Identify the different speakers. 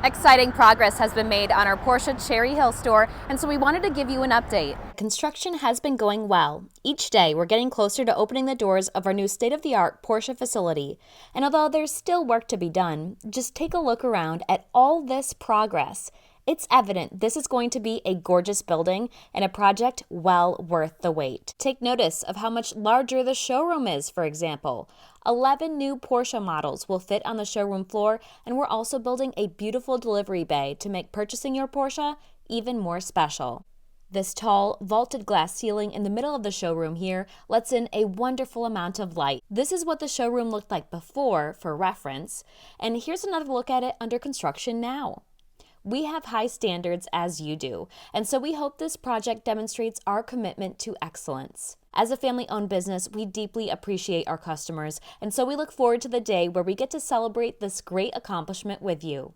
Speaker 1: Exciting progress has been made on our Porsche Cherry Hill store, and so we wanted to give you an update. Construction has been going well. Each day, we're getting closer to opening the doors of our new state-of-the-art Porsche facility. And although there's still work to be done, just take a look around at all this progress. It's evident this is going to be a gorgeous building and a project well worth the wait. Take notice of how much larger the showroom is, for example. 11 new Porsche models will fit on the showroom floor, and we're also building a beautiful delivery bay to make purchasing your Porsche even more special. This tall, vaulted glass ceiling in the middle of the showroom here lets in a wonderful amount of light. This is what the showroom looked like before, for reference, and here's another look at it under construction now. We have high standards as you do, and so we hope this project demonstrates our commitment to excellence. As a family-owned business, we deeply appreciate our customers, and so we look forward to the day where we get to celebrate this great accomplishment with you.